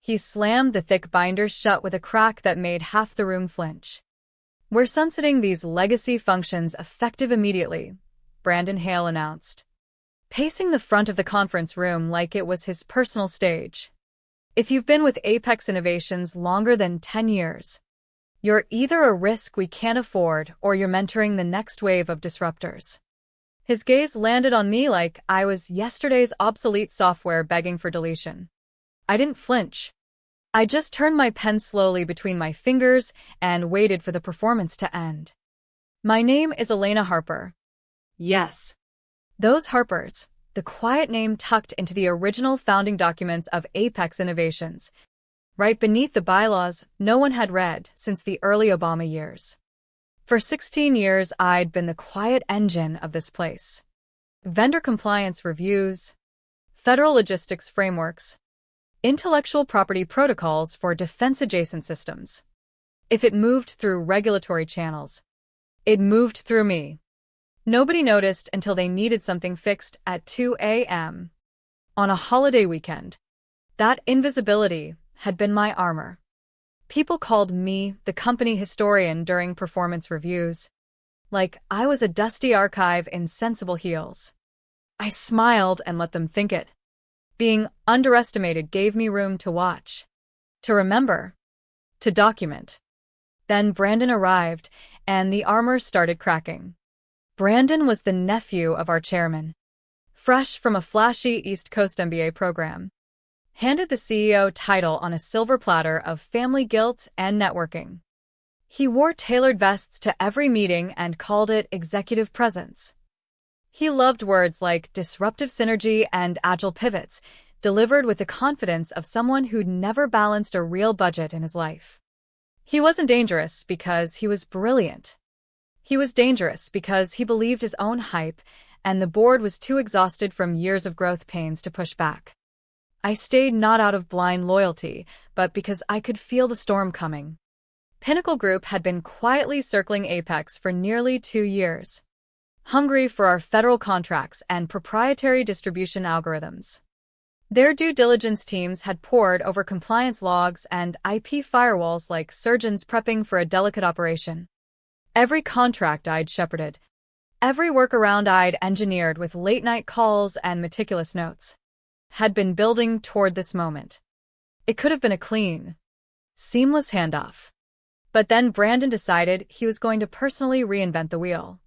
He slammed the thick binders shut with a crack that made half the room flinch. "We're sunsetting these legacy functions effective immediately," Brandon Hale announced, pacing the front of the conference room like it was his personal stage. "If you've been with Apex Innovations longer than 10 years, you're either a risk we can't afford or you're mentoring the next wave of disruptors." His gaze landed on me like I was yesterday's obsolete software begging for deletion. I didn't flinch. I just turned my pen slowly between my fingers and waited for the performance to end. "My name is Elena Harper." Yes. Those Harpers, the quiet name tucked into the original founding documents of Apex Innovations, right beneath the bylaws no one had read since the early Obama years. For 16 years, I'd been the quiet engine of this place. Vendor compliance reviews, federal logistics frameworks, intellectual property protocols for defense-adjacent systems. If it moved through regulatory channels, it moved through me. Nobody noticed until they needed something fixed at 2 a.m. on a holiday weekend. That invisibility had been my armor. People called me the company historian during performance reviews, like I was a dusty archive in sensible heels. I smiled and let them think it. Being underestimated gave me room to watch, to remember, to document. Then Brandon arrived, and the armor started cracking. Brandon was the nephew of our chairman, fresh from a flashy East Coast MBA program, handed the CEO title on a silver platter of family guilt and networking. He wore tailored vests to every meeting and called it executive presence. He loved words like disruptive synergy and agile pivots, delivered with the confidence of someone who'd never balanced a real budget in his life. He wasn't dangerous because he was brilliant. He was dangerous because he believed his own hype, and the board was too exhausted from years of growth pains to push back. I stayed not out of blind loyalty, but because I could feel the storm coming. Pinnacle Group had been quietly circling Apex for nearly 2 years, hungry for our federal contracts and proprietary distribution algorithms. Their due diligence teams had pored over compliance logs and IP firewalls like surgeons prepping for a delicate operation. Every contract I'd shepherded, every workaround I'd engineered with late-night calls and meticulous notes, had been building toward this moment. It could have been a clean, seamless handoff. But then Brandon decided he was going to personally reinvent the wheel.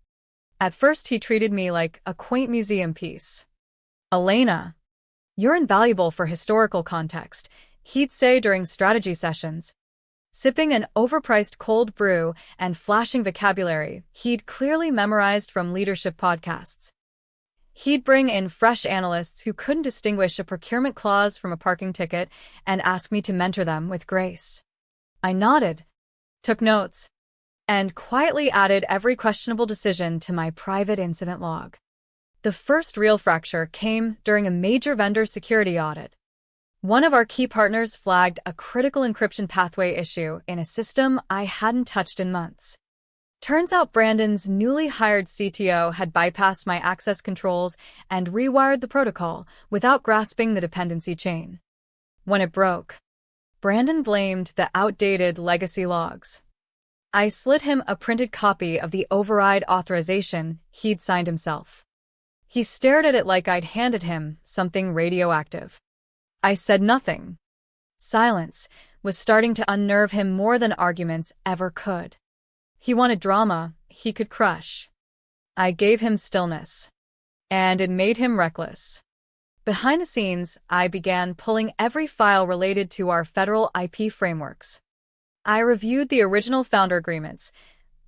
At first, he treated me like a quaint museum piece. "Elena, you're invaluable for historical context," he'd say during strategy sessions. Sipping an overpriced cold brew and flashing vocabulary he'd clearly memorized from leadership podcasts. He'd bring in fresh analysts who couldn't distinguish a procurement clause from a parking ticket and ask me to mentor them with grace. I nodded, took notes, and quietly added every questionable decision to my private incident log. The first real fracture came during a major vendor security audit. One of our key partners flagged a critical encryption pathway issue in a system I hadn't touched in months. Turns out Brandon's newly hired CTO had bypassed my access controls and rewired the protocol without grasping the dependency chain. When it broke, Brandon blamed the outdated legacy logs. I slid him a printed copy of the override authorization he'd signed himself. He stared at it like I'd handed him something radioactive. I said nothing. Silence was starting to unnerve him more than arguments ever could. He wanted drama he could crush. I gave him stillness, and it made him reckless. Behind the scenes, I began pulling every file related to our federal IP frameworks. I reviewed the original founder agreements,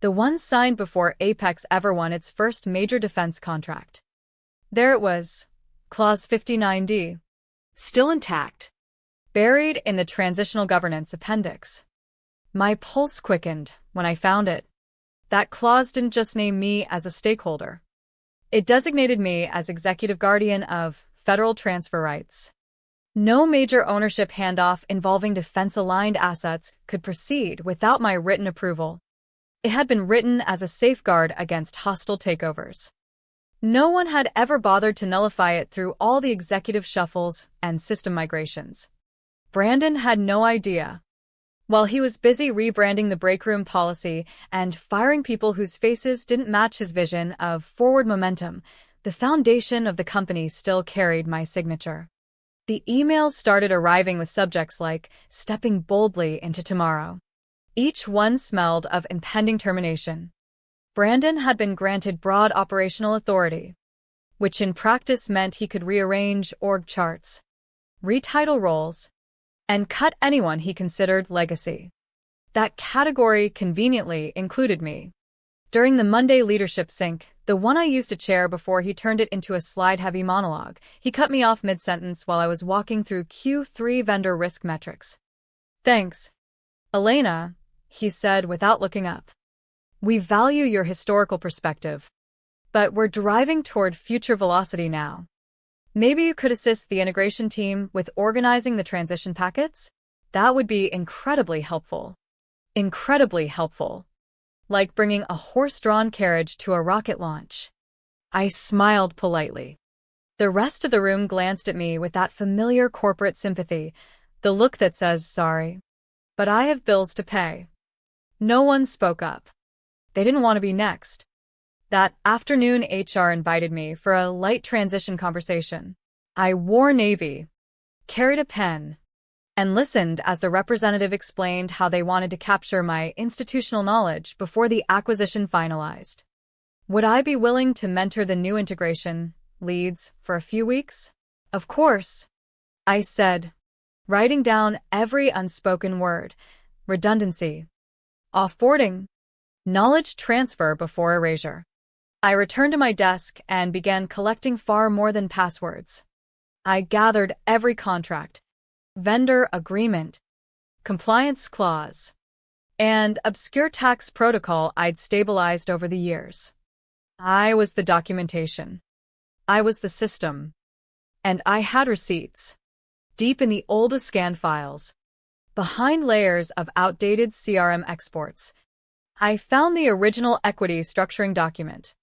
the ones signed before Apex ever won its first major defense contract. There it was, Clause 59D, still intact, buried in the Transitional Governance Appendix. My pulse quickened when I found it. That clause didn't just name me as a stakeholder. It designated me as executive guardian of federal transfer rights. No major ownership handoff involving defense-aligned assets could proceed without my written approval. It had been written as a safeguard against hostile takeovers. No one had ever bothered to nullify it through all the executive shuffles and system migrations. Brandon had no idea. While he was busy rebranding the breakroom policy and firing people whose faces didn't match his vision of forward momentum, the foundation of the company still carried my signature. The emails started arriving with subjects like, "Stepping boldly into tomorrow." Each one smelled of impending termination. Brandon had been granted broad operational authority, which in practice meant he could rearrange org charts, retitle roles, and cut anyone he considered legacy. That category conveniently included me. During the Monday leadership sync, the one I used to chair before he turned it into a slide-heavy monologue, he cut me off mid-sentence while I was walking through Q3 vendor risk metrics. "Thanks, Elena," he said without looking up. "We value your historical perspective, but we're driving toward future velocity now. Maybe you could assist the integration team with organizing the transition packets? That would be incredibly helpful." Incredibly helpful. Like bringing a horse-drawn carriage to a rocket launch. I smiled politely. The rest of the room glanced at me with that familiar corporate sympathy, the look that says, "Sorry, but I have bills to pay." No one spoke up. They didn't want to be next. That afternoon, HR invited me for a light transition conversation. I wore navy, carried a pen, and listened as the representative explained how they wanted to capture my institutional knowledge before the acquisition finalized. Would I be willing to mentor the new integration leads for a few weeks? "Of course," I said, writing down every unspoken word. Redundancy, offboarding, knowledge transfer before erasure. I returned to my desk and began collecting far more than passwords. I gathered every contract, vendor agreement, compliance clause, and obscure tax protocol I'd stabilized over the years. I was the documentation. I was the system. And I had receipts. Deep in the oldest scan files, behind layers of outdated CRM exports, I found the original equity structuring document.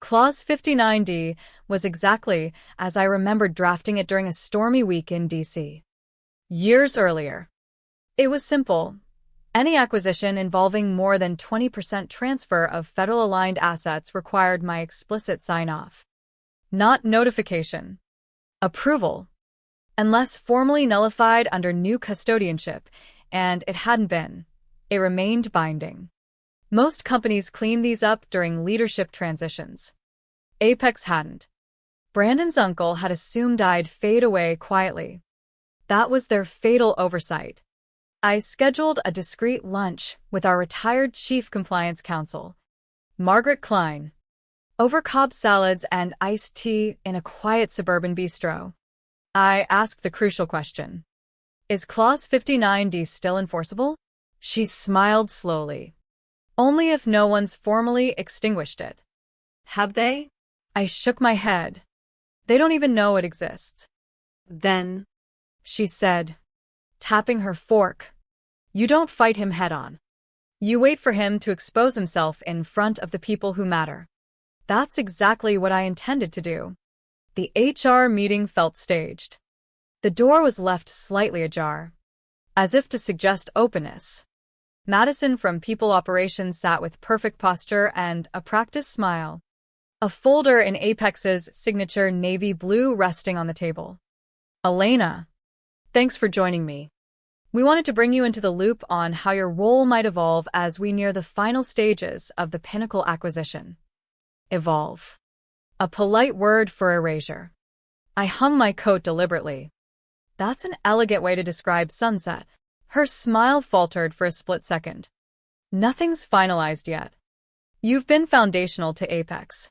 Clause 59D was exactly as I remembered drafting it during a stormy week in D.C. years earlier. It was simple. Any acquisition involving more than 20% transfer of federal-aligned assets required my explicit sign-off. Not notification. Approval. Unless formally nullified under new custodianship, and it hadn't been, it remained binding. Most companies cleaned these up during leadership transitions. Apex hadn't. Brandon's uncle had assumed I'd fade away quietly. That was their fatal oversight. I scheduled a discreet lunch with our retired Chief Compliance Counsel, Margaret Klein, over Cobb salads and iced tea in a quiet suburban bistro. I asked the crucial question. "Is Clause 59D still enforceable?" She smiled slowly. "Only if no one's formally extinguished it." "Have they?" I shook my head. "They don't even know it exists." "Then," she said, tapping her fork, "you don't fight him head-on. You wait for him to expose himself in front of the people who matter." That's exactly what I intended to do. The HR meeting felt staged. The door was left slightly ajar, as if to suggest openness. Madison from People Operations sat with perfect posture and a practiced smile. A folder in Apex's signature navy blue resting on the table. "Elena, thanks for joining me. We wanted to bring you into the loop on how your role might evolve as we near the final stages of the Pinnacle acquisition." Evolve. A polite word for erasure. I hung my coat deliberately. That's an elegant way to describe sunset. Her smile faltered for a split second. "Nothing's finalized yet. You've been foundational to Apex.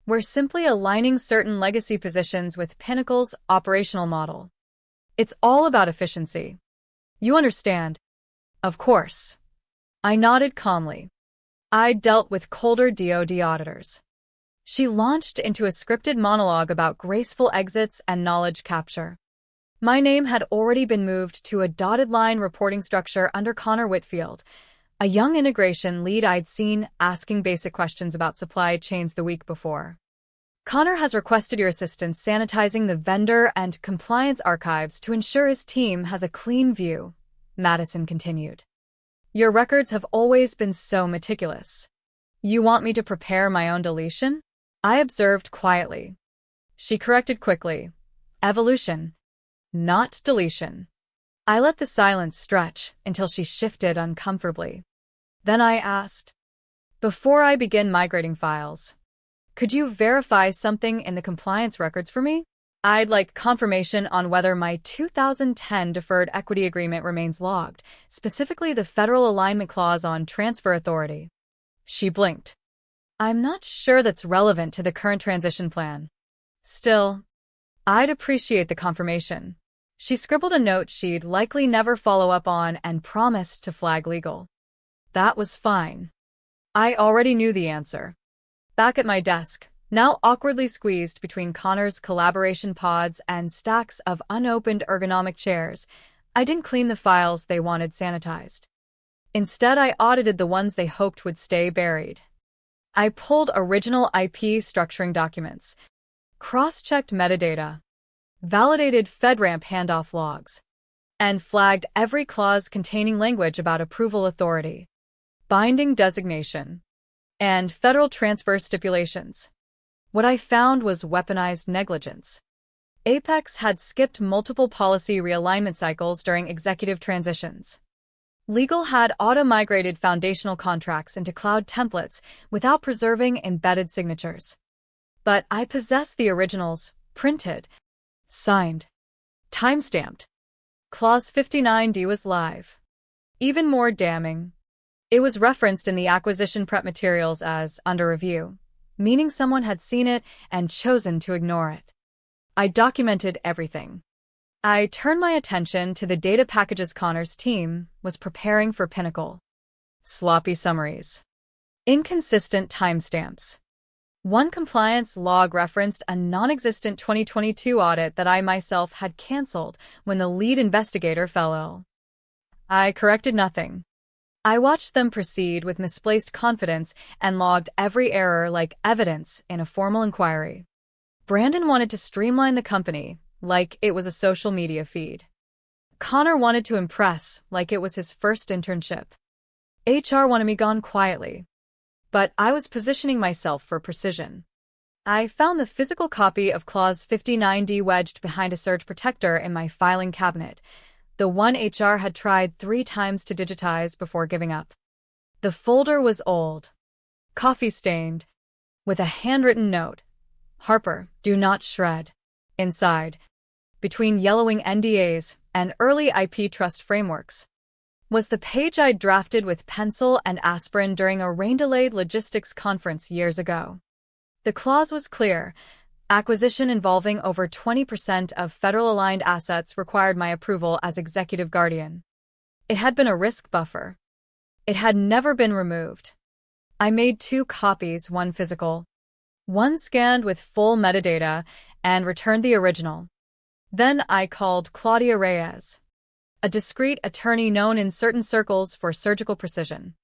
We're simply aligning certain legacy positions with Pinnacle's operational model. It's all about efficiency. You understand?" "Of course." I nodded calmly. I'd dealt with colder DoD auditors. She launched into a scripted monologue about graceful exits and knowledge capture. My name had already been moved to a dotted line reporting structure under Connor Whitfield, a young integration lead I'd seen asking basic questions about supply chains the week before. Connor has requested your assistance sanitizing the vendor and compliance archives to ensure his team has a clean view, Madison continued. Your records have always been so meticulous. You want me to prepare my own deletion? I observed quietly. She corrected quickly. Evolution, not deletion. I let the silence stretch until she shifted uncomfortably. Then I asked, before I begin migrating files, could you verify something in the compliance records for me? I'd like confirmation on whether my 2010 deferred equity agreement remains logged, specifically the federal alignment clause on transfer authority. She blinked. I'm not sure that's relevant to the current transition plan. Still, I'd appreciate the confirmation. She scribbled a note she'd likely never follow up on and promised to flag legal. That was fine. I already knew the answer. Back at my desk, now awkwardly squeezed between Connor's collaboration pods and stacks of unopened ergonomic chairs, I didn't clean the files they wanted sanitized. Instead, I audited the ones they hoped would stay buried. I pulled original IP structuring documents, cross-checked metadata, validated FedRAMP handoff logs, and flagged every clause containing language about approval authority, binding designation, and federal transfer stipulations. What I found was weaponized negligence. Apex had skipped multiple policy realignment cycles during executive transitions. Legal had auto-migrated foundational contracts into cloud templates without preserving embedded signatures. But I possessed the originals, printed, signed, timestamped. Clause 59D was live. Even more damning, it was referenced in the acquisition prep materials as under review, meaning someone had seen it and chosen to ignore it. I documented everything. I turned my attention to the data packages Connor's team was preparing for Pinnacle. Sloppy summaries. Inconsistent timestamps. One compliance log referenced a non-existent 2022 audit that I myself had canceled when the lead investigator fell ill. I corrected nothing. I watched them proceed with misplaced confidence and logged every error like evidence in a formal inquiry. Brandon wanted to streamline the company like it was a social media feed. Connor wanted to impress like it was his first internship. HR wanted me gone quietly. But I was positioning myself for precision. I found the physical copy of Clause 59D wedged behind a surge protector in my filing cabinet, the one HR had tried 3 times to digitize before giving up. The folder was old, coffee-stained, with a handwritten note, "Harper, do not shred." Inside, between yellowing NDAs and early IP trust frameworks, was the page I'd drafted with pencil and aspirin during a rain-delayed logistics conference years ago. The clause was clear. Acquisition involving over 20% of federal-aligned assets required my approval as executive guardian. It had been a risk buffer. It had never been removed. I made 2 copies, one physical, one scanned with full metadata, and returned the original. Then I called Claudia Reyes, a discreet attorney known in certain circles for surgical precision.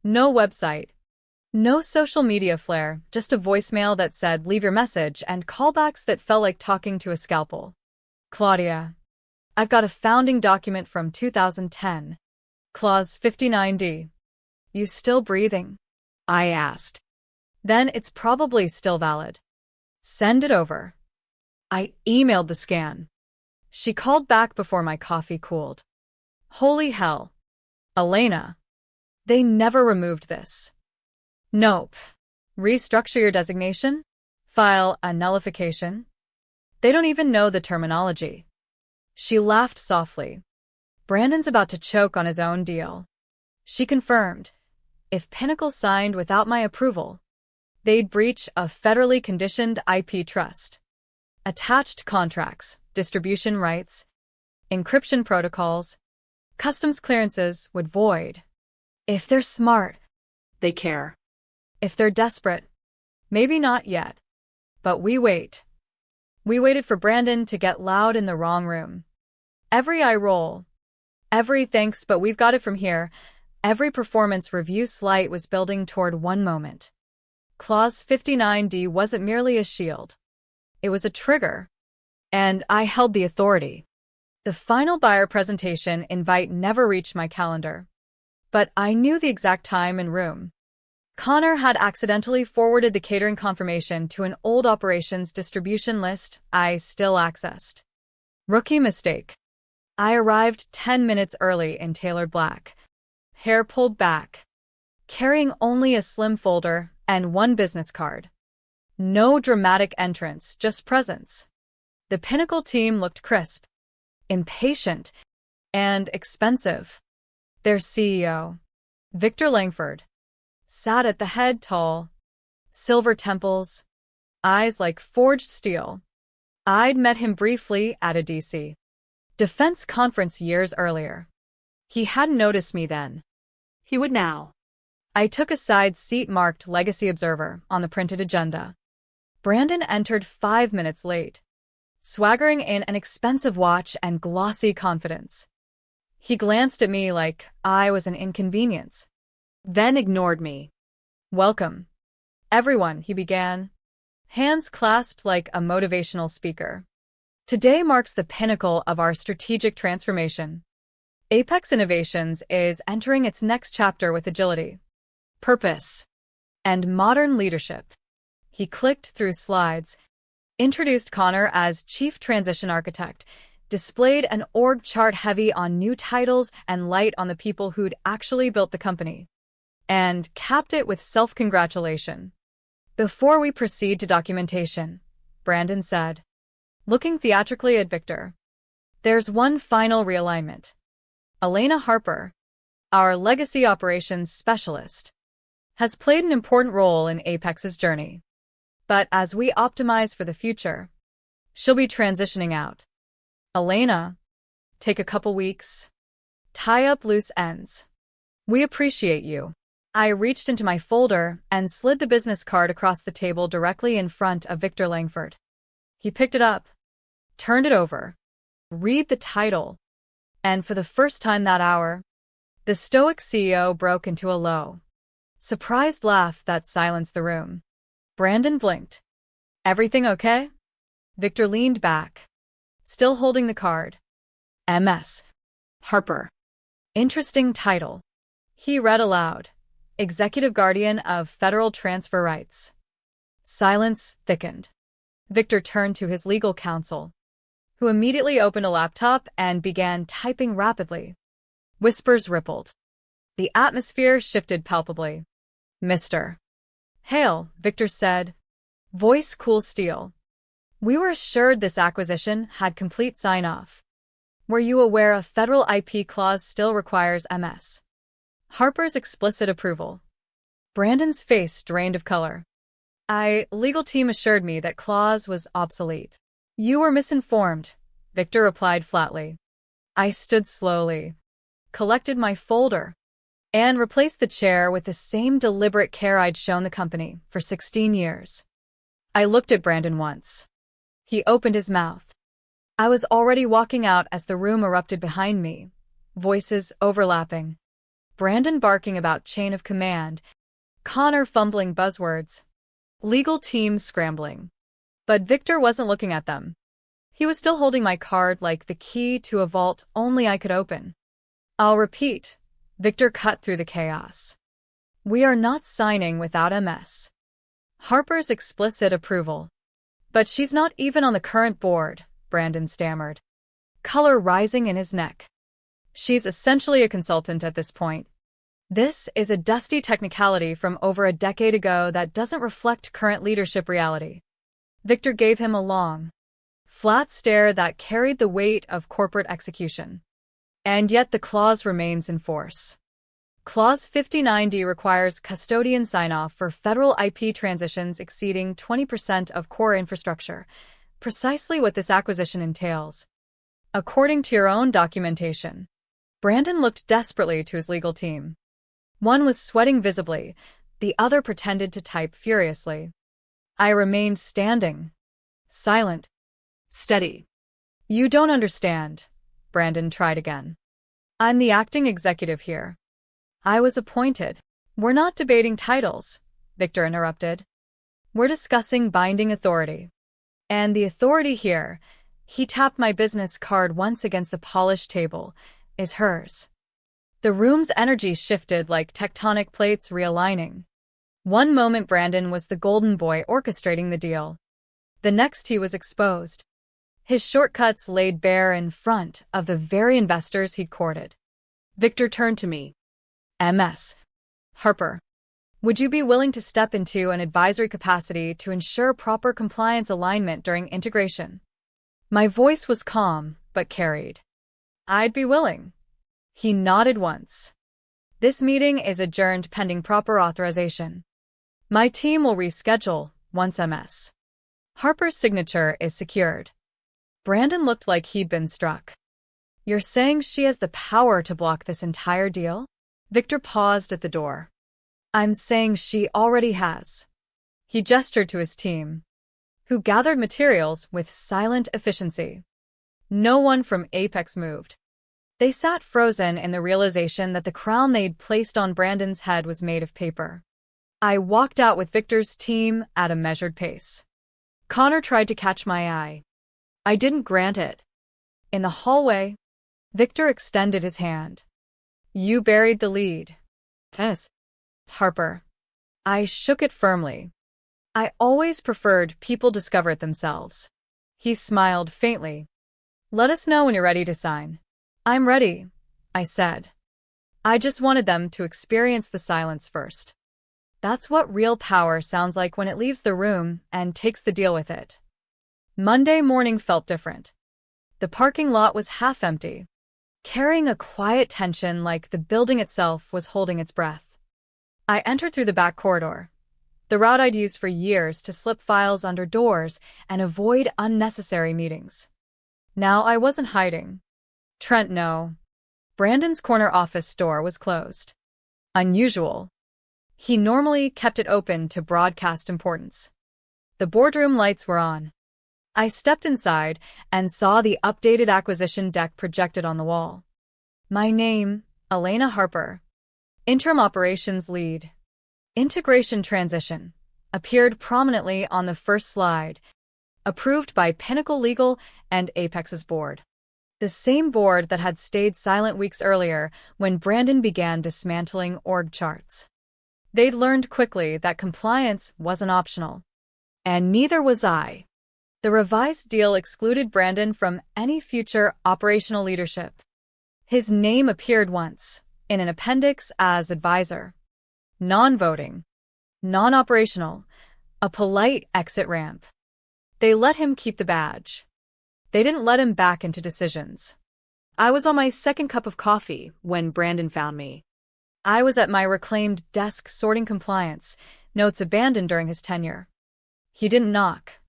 No website, no social media flair, just a voicemail that said, "Leave your message," and callbacks that felt like talking to a scalpel. "Claudia, I've got a founding document from 2010. Clause 59D. You still breathing?" I asked. "Then it's probably still valid. Send it over." I emailed the scan. She called back before my coffee cooled. "Holy hell. Elena. They never removed this." "Nope. Restructure your designation? File a nullification? They don't even know the terminology." She laughed softly. "Brandon's about to choke on his own deal." She confirmed, if Pinnacle signed without my approval, they'd breach a federally conditioned IP trust. Attached contracts, distribution rights, encryption protocols, customs clearances would void. If they're smart, they care. If they're desperate, maybe not yet. But we wait. We waited for Brandon to get loud in the wrong room. Every eye roll, every "thanks, but we've got it from here," every performance review slight was building toward one moment. Clause 59D wasn't merely a shield. It was a trigger, and I held the authority. The final buyer presentation invite never reached my calendar, but I knew the exact time and room. Connor had accidentally forwarded the catering confirmation to an old operations distribution list I still accessed. Rookie mistake. I arrived 10 minutes early in tailored black, hair pulled back, carrying only a slim folder and one business card. No dramatic entrance, just presence. The Pinnacle team looked crisp, impatient, and expensive. Their CEO, Victor Langford, sat at the head, tall, silver temples, eyes like forged steel. I'd met him briefly at a DC defense conference years earlier. He hadn't noticed me then. He would now. I took a side seat marked Legacy Observer on the printed agenda. Brandon entered 5 minutes late, swaggering in an expensive watch and glossy confidence. He glanced at me like I was an inconvenience, then ignored me. "Welcome, everyone," he began, hands clasped like a motivational speaker. "Today marks the pinnacle of our strategic transformation. Apex Innovations is entering its next chapter with agility, purpose, and modern leadership." He clicked through slides, introduced Connor as Chief Transition Architect, displayed an org chart heavy on new titles and light on the people who'd actually built the company, and capped it with self-congratulation. "Before we proceed to documentation," Brandon said, looking theatrically at Victor, "there's one final realignment. Elena Harper, our legacy operations specialist, has played an important role in Apex's journey. But as we optimize for the future, she'll be transitioning out. Elena, take a couple weeks, tie up loose ends. We appreciate you." I reached into my folder and slid the business card across the table directly in front of Victor Langford. He picked it up, turned it over, read the title, and for the first time that hour, the stoic CEO broke into a low, surprised laugh that silenced the room. Brandon blinked. "Everything okay?" Victor leaned back, still holding the card. "MS. Harper. Interesting title." He read aloud. "Executive Guardian of Federal Transfer Rights." Silence thickened. Victor turned to his legal counsel, who immediately opened a laptop and began typing rapidly. Whispers rippled. The atmosphere shifted palpably. "Mr. Hale," Victor said, voice cool steel. "We were assured this acquisition had complete sign-off. Were you aware a federal IP clause still requires MS. Harper's explicit approval?" Brandon's face drained of color. Legal team assured me that clause was obsolete." "You were misinformed," Victor replied flatly. I stood slowly, collected my folder, and replaced the chair with the same deliberate care I'd shown the company for 16 years. I looked at Brandon once. He opened his mouth. I was already walking out as the room erupted behind me, voices overlapping. Brandon barking about chain of command, Connor fumbling buzzwords, legal team scrambling. But Victor wasn't looking at them. He was still holding my card like the key to a vault only I could open. "I'll repeat," Victor cut through the chaos. "We are not signing without MS. Harper's explicit approval." "But she's not even on the current board," Brandon stammered, color rising in his neck. "She's essentially a consultant at this point. This is a dusty technicality from over a decade ago that doesn't reflect current leadership reality." Victor gave him a long, flat stare that carried the weight of corporate execution. "And yet the clause remains in force. Clause 59D requires custodian sign-off for federal IP transitions exceeding 20% of core infrastructure, precisely what this acquisition entails. According to your own documentation." Brandon looked desperately to his legal team. One was sweating visibly, the other pretended to type furiously. I remained standing, silent, steady. "You don't understand," Brandon tried again. "I'm the acting executive here. I was appointed." "We're not debating titles," Victor interrupted. We're discussing binding authority. And the authority here, he tapped my business card once against the polished table, is hers. The room's energy shifted like tectonic plates realigning. One moment Brandon was the golden boy orchestrating the deal. The next he was exposed. His shortcuts laid bare in front of the very investors he'd courted. Victor turned to me. Ms. Harper, would you be willing to step into an advisory capacity to ensure proper compliance alignment during integration? My voice was calm, but carried. I'd be willing. He nodded once. This meeting is adjourned pending proper authorization. My team will reschedule once Ms. Harper's signature is secured. Brandon looked like he'd been struck. You're saying she has the power to block this entire deal? Victor paused at the door. I'm saying she already has. He gestured to his team, who gathered materials with silent efficiency. No one from Apex moved. They sat frozen in the realization that the crown they'd placed on Brandon's head was made of paper. I walked out with Victor's team at a measured pace. Connor tried to catch my eye. I didn't grant it. In the hallway, Victor extended his hand. You buried the lead. Ms. Harper. I shook it firmly. I always preferred people discover it themselves. He smiled faintly. Let us know when you're ready to sign. I'm ready, I said. I just wanted them to experience the silence first. That's what real power sounds like when it leaves the room and takes the deal with it. Monday morning felt different. The parking lot was half empty, carrying a quiet tension like the building itself was holding its breath. I entered through the back corridor, the route I'd used for years to slip files under doors and avoid unnecessary meetings. Now I wasn't hiding. Trent, no. Brandon's corner office door was closed. Unusual. He normally kept it open to broadcast importance. The boardroom lights were on. I stepped inside and saw the updated acquisition deck projected on the wall. My name, Elena Harper. Interim Operations Lead. Integration Transition appeared prominently on the first slide, approved by Pinnacle Legal and Apex's board. The same board that had stayed silent weeks earlier when Brandon began dismantling org charts. They'd learned quickly that compliance wasn't optional. And neither was I. The revised deal excluded Brandon from any future operational leadership. His name appeared once, in an appendix as advisor. Non-voting. Non-operational. A polite exit ramp. They let him keep the badge. They didn't let him back into decisions. I was on my second cup of coffee when Brandon found me. I was at my reclaimed desk sorting compliance, notes abandoned during his tenure. He didn't knock.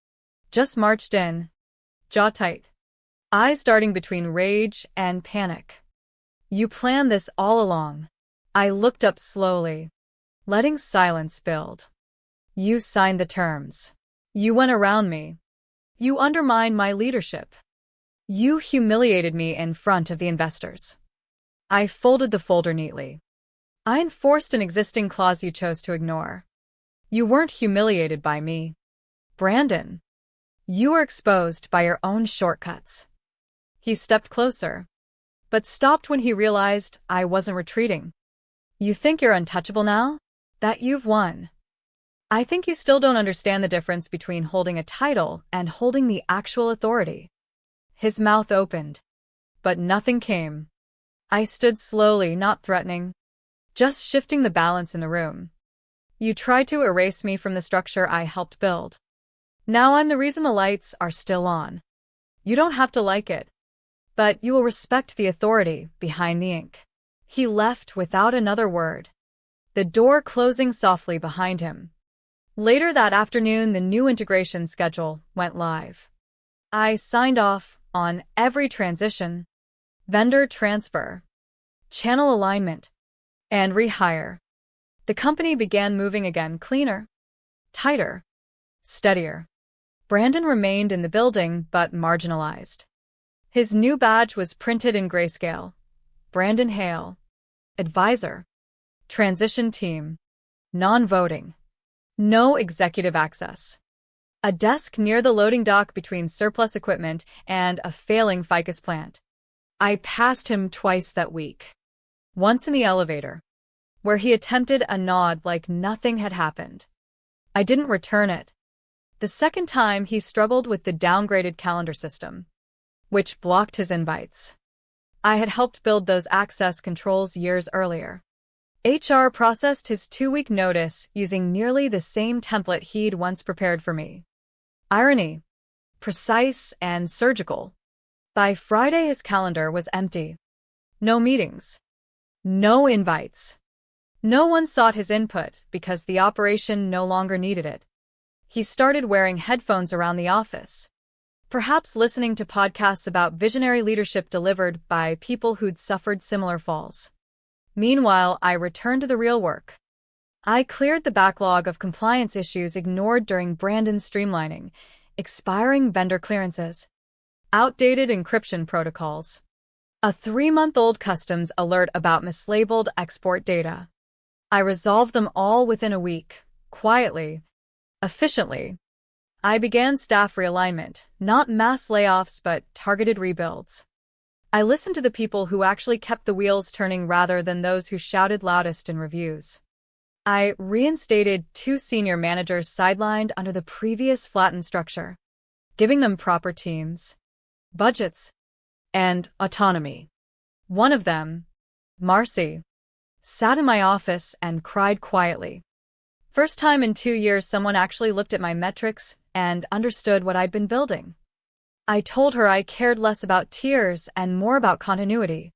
Just marched in, jaw tight, eyes darting between rage and panic. You planned this all along. I looked up slowly, letting silence build. You signed the terms. You went around me. You undermined my leadership. You humiliated me in front of the investors. I folded the folder neatly. I enforced an existing clause you chose to ignore. You weren't humiliated by me, Brandon. You were exposed by your own shortcuts. He stepped closer, but stopped when he realized I wasn't retreating. You think you're untouchable now? That you've won. I think you still don't understand the difference between holding a title and holding the actual authority. His mouth opened, but nothing came. I stood slowly, not threatening, just shifting the balance in the room. You tried to erase me from the structure I helped build. Now I'm the reason the lights are still on. You don't have to like it, but you will respect the authority behind the ink. He left without another word, the door closing softly behind him. Later that afternoon, the new integration schedule went live. I signed off on every transition, vendor transfer, channel alignment, and rehire. The company began moving again, cleaner, tighter, steadier. Brandon remained in the building but marginalized. His new badge was printed in grayscale. Brandon Hale. Advisor. Transition team. Non-voting. No executive access. A desk near the loading dock between surplus equipment and a failing ficus plant. I passed him twice that week. Once in the elevator, where he attempted a nod like nothing had happened. I didn't return it. The second time, he struggled with the downgraded calendar system, which blocked his invites. I had helped build those access controls years earlier. HR processed his 2-week notice using nearly the same template he'd once prepared for me. Irony. Precise and surgical. By Friday, his calendar was empty. No meetings. No invites. No one sought his input because the operation no longer needed it. He started wearing headphones around the office, perhaps listening to podcasts about visionary leadership delivered by people who'd suffered similar falls. Meanwhile, I returned to the real work. I cleared the backlog of compliance issues ignored during Brandon's streamlining, expiring vendor clearances, outdated encryption protocols, a 3-month-old customs alert about mislabeled export data. I resolved them all within a week, quietly, efficiently. I began staff realignment, not mass layoffs but targeted rebuilds. I listened to the people who actually kept the wheels turning rather than those who shouted loudest in reviews. I reinstated 2 senior managers sidelined under the previous flattened structure, giving them proper teams, budgets, and autonomy. One of them, Marcy, sat in my office and cried quietly. First time in 2 years someone actually looked at my metrics and understood what I'd been building. I told her I cared less about tiers and more about continuity.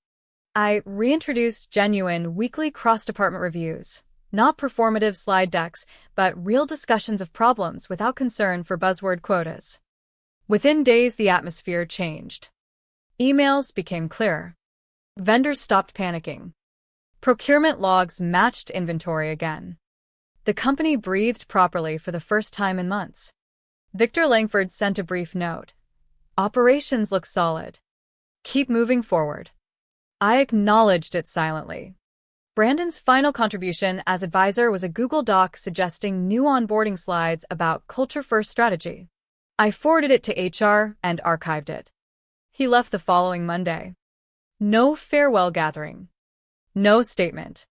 I reintroduced genuine weekly cross-department reviews, not performative slide decks, but real discussions of problems without concern for buzzword quotas. Within days, the atmosphere changed. Emails became clearer. Vendors stopped panicking. Procurement logs matched inventory again. The company breathed properly for the first time in months. Victor Langford sent a brief note. Operations look solid. Keep moving forward. I acknowledged it silently. Brandon's final contribution as advisor was a Google Doc suggesting new onboarding slides about culture-first strategy. I forwarded it to HR and archived it. He left the following Monday. No farewell gathering. No statement.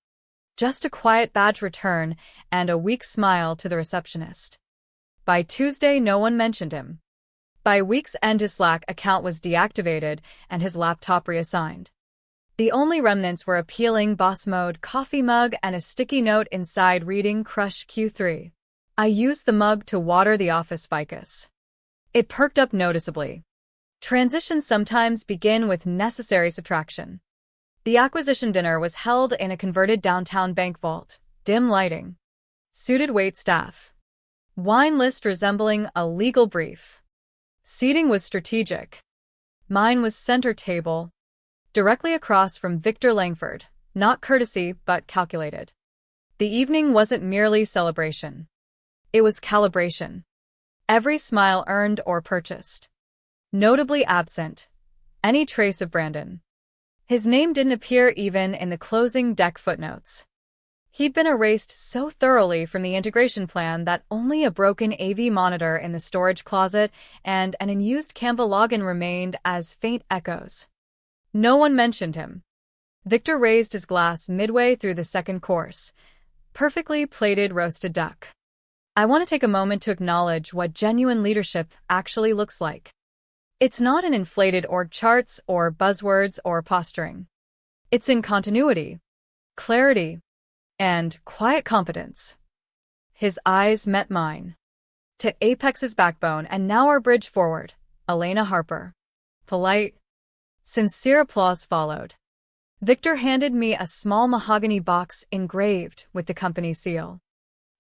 Just a quiet badge return and a weak smile to the receptionist. By Tuesday, no one mentioned him. By week's end, his Slack account was deactivated and his laptop reassigned. The only remnants were a peeling boss mode coffee mug and a sticky note inside reading Crush Q3. I used the mug to water the office ficus. It perked up noticeably. Transitions sometimes begin with necessary subtraction. The acquisition dinner was held in a converted downtown bank vault, dim lighting, suited wait staff, wine list resembling a legal brief. Seating was strategic. Mine was center table, directly across from Victor Langford, not courtesy but calculated. The evening wasn't merely celebration. It was calibration. Every smile earned or purchased. Notably absent, any trace of Brandon. His name didn't appear even in the closing deck footnotes. He'd been erased so thoroughly from the integration plan that only a broken AV monitor in the storage closet and an unused Canva login remained as faint echoes. No one mentioned him. Victor raised his glass midway through the second course. Perfectly plated roasted duck. I want to take a moment to acknowledge what genuine leadership actually looks like. It's not in inflated org charts or buzzwords or posturing. It's in continuity, clarity, and quiet competence. His eyes met mine. To Apex's backbone and now our bridge forward, Elena Harper. Polite, sincere applause followed. Victor handed me a small mahogany box engraved with the company seal.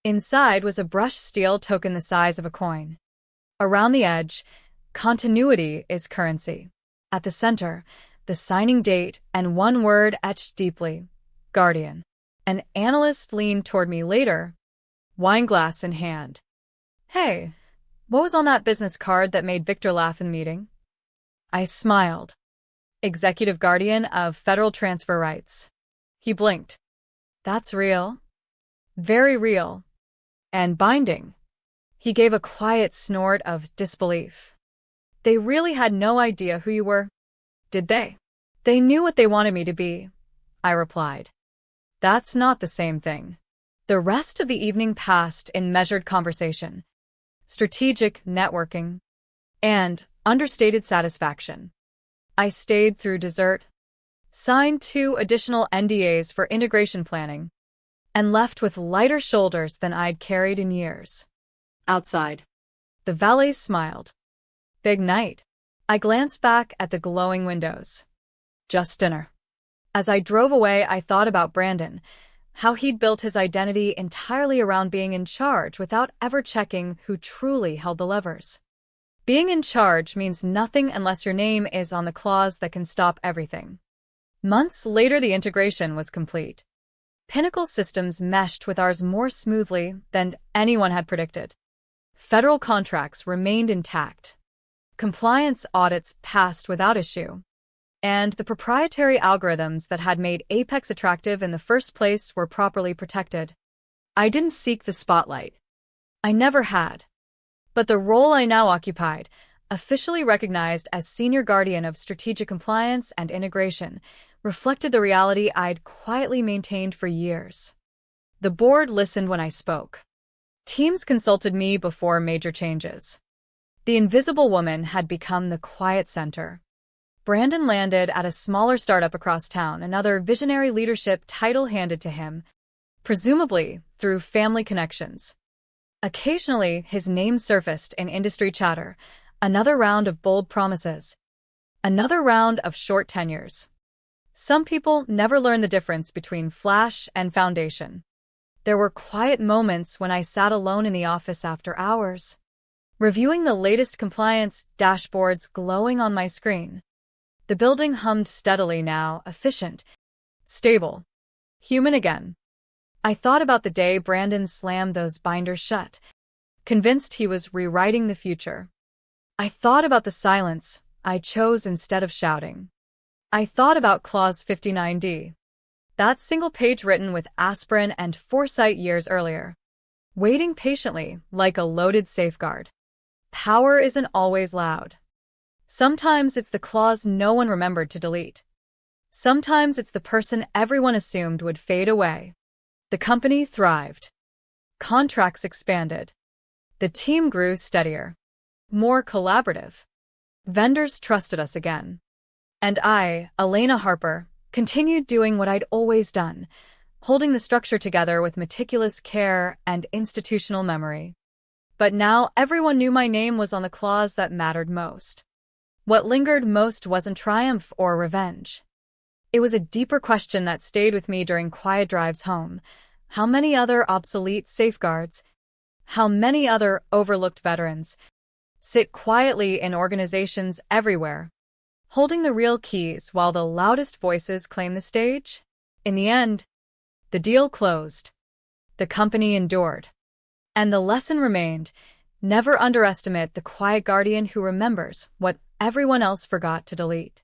Inside was a brushed steel token the size of a coin. Around the edge, continuity is currency. At the center, the signing date and one word etched deeply, Guardian. An analyst leaned toward me later, wineglass in hand. Hey, what was on that business card that made Victor laugh in the meeting? I smiled. Executive Guardian of Federal Transfer Rights. He blinked. That's real. Very real. And binding. He gave a quiet snort of disbelief. They really had no idea who you were, did they? They knew what they wanted me to be, I replied. That's not the same thing. The rest of the evening passed in measured conversation, strategic networking, and understated satisfaction. I stayed through dessert, signed 2 additional NDAs for integration planning, and left with lighter shoulders than I'd carried in years. Outside, the valet smiled. Big night. I glanced back at the glowing windows. Just dinner. As I drove away, I thought about Brandon, how he'd built his identity entirely around being in charge without ever checking who truly held the levers. Being in charge means nothing unless your name is on the clause that can stop everything. Months later, the integration was complete. Pinnacle systems meshed with ours more smoothly than anyone had predicted. Federal contracts remained intact. Compliance audits passed without issue. And the proprietary algorithms that had made Apex attractive in the first place were properly protected. I didn't seek the spotlight. I never had. But the role I now occupied, officially recognized as Senior Guardian of Strategic Compliance and Integration, reflected the reality I'd quietly maintained for years. The board listened when I spoke. Teams consulted me before major changes. The invisible woman had become the quiet center. Brandon landed at a smaller startup across town, another visionary leadership title handed to him, presumably through family connections. Occasionally, his name surfaced in industry chatter, another round of bold promises, another round of short tenures. Some people never learn the difference between flash and foundation. There were quiet moments when I sat alone in the office after hours, reviewing the latest compliance dashboards glowing on my screen. The building hummed steadily now, efficient, stable, human again. I thought about the day Brandon slammed those binders shut, convinced he was rewriting the future. I thought about the silence I chose instead of shouting. I thought about Clause 59D, that single page written with aspirin and foresight years earlier, waiting patiently like a loaded safeguard. Power isn't always loud. Sometimes it's the clause no one remembered to delete. Sometimes it's the person everyone assumed would fade away. The company thrived. Contracts expanded. The team grew steadier, more collaborative. Vendors trusted us again. And I, Elena Harper, continued doing what I'd always done, holding the structure together with meticulous care and institutional memory. But now everyone knew my name was on the clause that mattered most. What lingered most wasn't triumph or revenge. It was a deeper question that stayed with me during quiet drives home. How many other obsolete safeguards, how many other overlooked veterans, sit quietly in organizations everywhere, holding the real keys while the loudest voices claim the stage? In the end, the deal closed. The company endured. And the lesson remained: never underestimate the quiet guardian who remembers what everyone else forgot to delete.